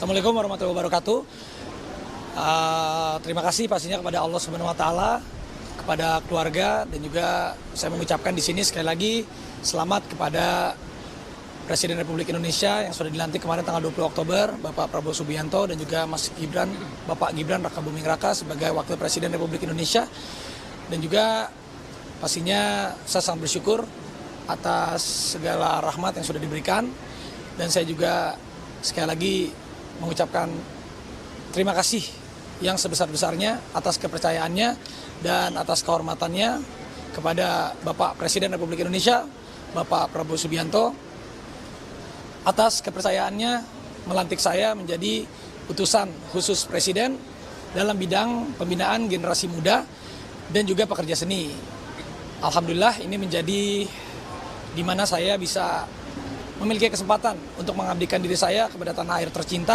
Assalamualaikum warahmatullahi wabarakatuh. Terima kasih pastinya kepada Allah Subhanahu Wa Taala, kepada keluarga, dan juga saya mengucapkan di sini sekali lagi selamat kepada Presiden Republik Indonesia yang sudah dilantik kemarin tanggal 20 Oktober, Bapak Prabowo Subianto, dan juga Mas Gibran, Bapak Gibran Rakabuming Raka sebagai Wakil Presiden Republik Indonesia. Dan juga pastinya saya sangat bersyukur atas segala rahmat yang sudah diberikan, dan saya juga sekali lagi mengucapkan terima kasih yang sebesar-besarnya atas kepercayaannya dan atas kehormatannya kepada Bapak Presiden Republik Indonesia, Bapak Prabowo Subianto, atas kepercayaannya melantik saya menjadi utusan khusus Presiden dalam bidang pembinaan generasi muda dan juga pekerja seni. Alhamdulillah ini menjadi di mana saya bisa memiliki kesempatan untuk mengabdikan diri saya kepada tanah air tercinta.